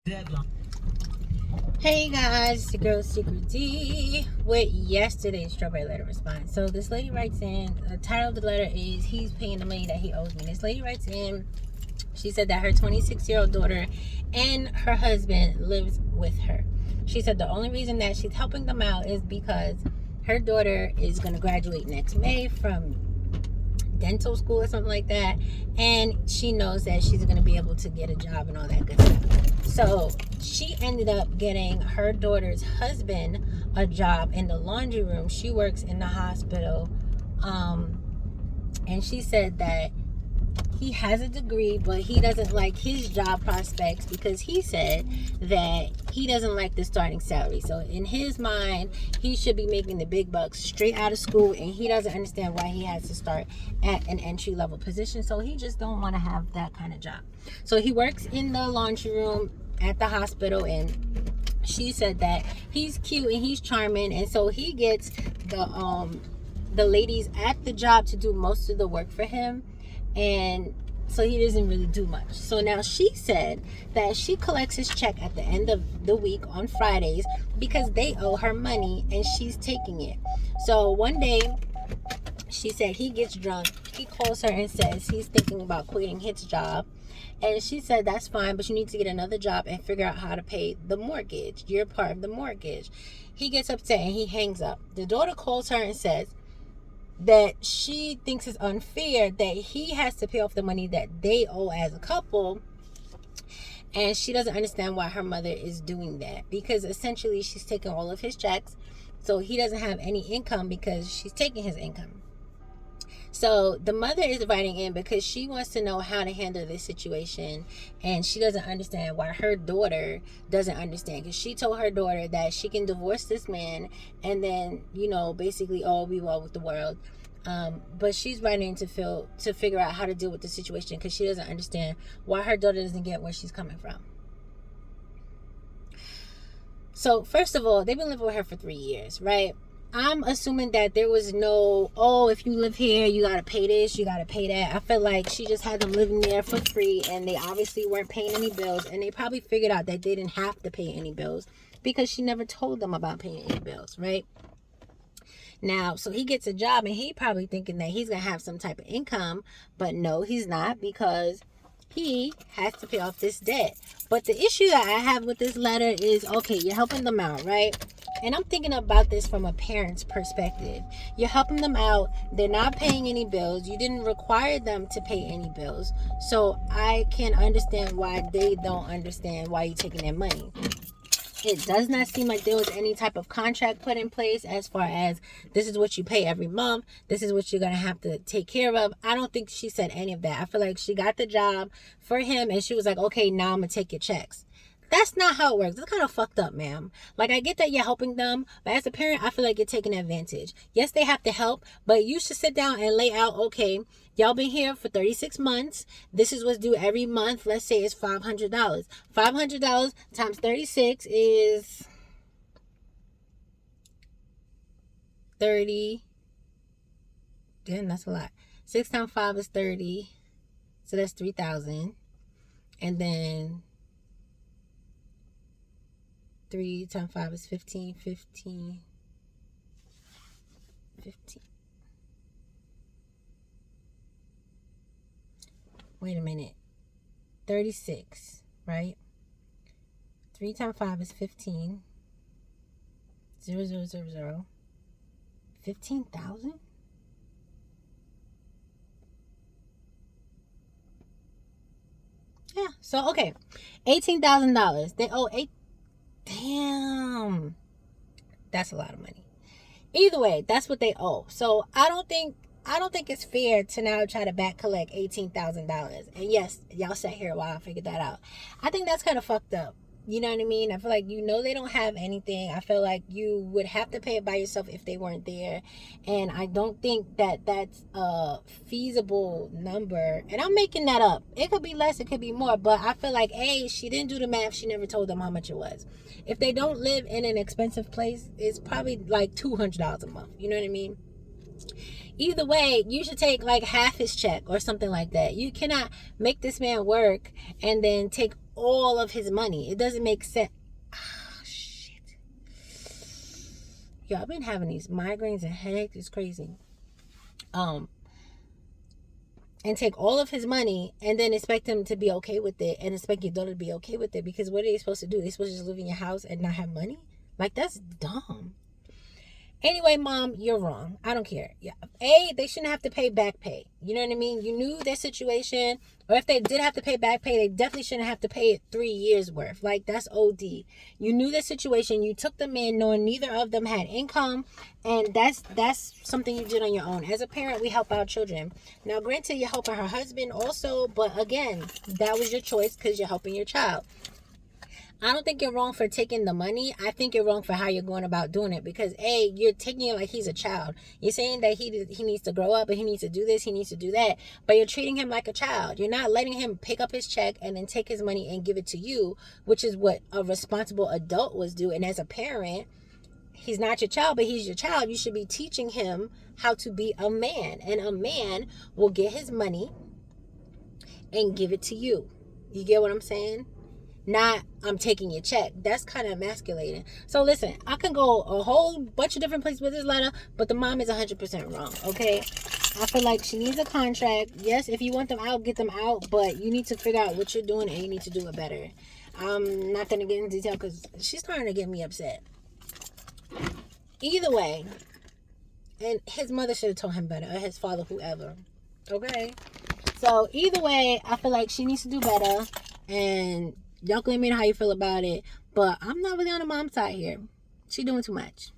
Hey guys, it's your girl SeekretD with yesterday's strawberry letter response. So this lady writes in, the title of the letter is he's paying the money that he owes me. This lady writes in, she said that her 26-year-old daughter and her husband lives with her. She said the only reason that she's helping them out is because her daughter is going to graduate next May from dental school or something like that, and she knows that she's going to be able to get a job and all that good stuff. So she ended up getting her daughter's husband a job in the laundry room. She works in the hospital, and she said that he has a degree, but he doesn't like his job prospects because he said that he doesn't like the starting salary. So in his mind, he should be making the big bucks straight out of school, and he doesn't understand why he has to start at an entry-level position. So he just don't want to have that kind of job. So he works in the laundry room at the hospital, and she said that he's cute and he's charming, and so he gets the ladies at the job to do most of the work for him, and so he doesn't really do much. So now she said that she collects his check at the end of the week on Fridays because they owe her money and she's taking it. So one day she said he gets drunk, he calls her and says he's thinking about quitting his job, and she said that's fine, but you need to get another job and figure out how to pay the mortgage. You're part of the mortgage. He gets upset and he hangs up. The daughter calls her and says that she thinks it's unfair that he has to pay off the money that they owe as a couple, and she doesn't understand why her mother is doing that, because essentially she's taking all of his checks, so he doesn't have any income because she's taking his income. So the mother is writing in because she wants to know how to handle this situation, and she doesn't understand why her daughter doesn't understand, because she told her daughter that she can divorce this man and then, basically all be well with the world. But she's writing to figure out how to deal with the situation because she doesn't understand why her daughter doesn't get where she's coming from. So first of all, they've been living with her for 3 years, right? I'm assuming that there was no, if you live here, you got to pay this, you got to pay that. I feel like she just had them living there for free, and they obviously weren't paying any bills, and they probably figured out that they didn't have to pay any bills because she never told them about paying any bills, right? Now, so he gets a job, and he probably thinking that he's going to have some type of income, but no, he's not, because he has to pay off this debt. But the issue that I have with this letter is, okay, you're helping them out, right? And I'm thinking about this from a parent's perspective. You're helping them out. They're not paying any bills. You didn't require them to pay any bills. So I can understand why they don't understand why you're taking their money. It does not seem like there was any type of contract put in place as far as this is what you pay every month. This is what you're going to have to take care of. I don't think she said any of that. I feel like she got the job for him and she was like, okay, now I'm going to take your checks. That's not how it works. That's kind of fucked up, ma'am. Like, I get that you're helping them, but as a parent, I feel like you're taking advantage. Yes, they have to help, but you should sit down and lay out, okay, y'all been here for 36 months. This is what's due every month. Let's say it's $500. $500 times 36 is 30. Damn, that's a lot. 6 times 5 is 30. So that's 3,000. And then 3 times 5 is 15. Wait a minute. 36, right? 3 times 5 is 15. 0, 0, 0, 0. 15,000? Yeah, so okay. $18,000. They owe Damn. That's a lot of money. Either way, that's what they owe. So I don't think it's fair to now try to back collect $18,000. And yes, y'all sat here while I figured that out. I think that's kind of fucked up. You know what I mean? I feel like, they don't have anything. I feel like you would have to pay it by yourself if they weren't there. And I don't think that that's a feasible number. And I'm making that up. It could be less, it could be more. But I feel like, A, she didn't do the math. She never told them how much it was. If they don't live in an expensive place, it's probably like $200 a month. You know what I mean? Either way, you should take like half his check or something like that. You cannot make this man work and then take all of his money. It doesn't make sense. Ah, shit. Yo, I've been having these migraines and headaches. It's crazy. And take all of his money and then expect him to be okay with it and expect your daughter to be okay with it, because what are they supposed to do? They're supposed to just live in your house and not have money? Like, that's dumb. Anyway, Mom, you're wrong. I don't care. Yeah. They shouldn't have to pay back pay. You know what I mean? You knew their situation. Or if they did have to pay back pay, they definitely shouldn't have to pay it 3 years worth. Like, that's OD. You knew the situation. You took them in knowing neither of them had income. And that's something you did on your own. As a parent, we help our children. Now, granted, you're helping her husband also. But again, that was your choice because you're helping your child. I don't think you're wrong for taking the money. I think you're wrong for how you're going about doing it, because you're taking it like he's a child. You're saying that he needs to grow up and he needs to do this, he needs to do that, but you're treating him like a child. You're not letting him pick up his check and then take his money and give it to you, which is what a responsible adult was do. And as a parent, he's not your child, but he's your child. You should be teaching him how to be a man, and a man will get his money and give it to you. You get what I'm saying? Not, I'm taking your check. That's kind of emasculating. So listen, I can go a whole bunch of different places with this letter, but the mom is 100% wrong, okay? I feel like she needs a contract. Yes, if you want them out, get them out, but you need to figure out what you're doing and you need to do it better. I'm not going to get into detail because she's starting to get me upset. Either way, and his mother should have told him better, or his father, whoever, okay? So either way, I feel like she needs to do better, and y'all can let me know how you feel about it. But I'm not really on the mom's side here. She doing too much.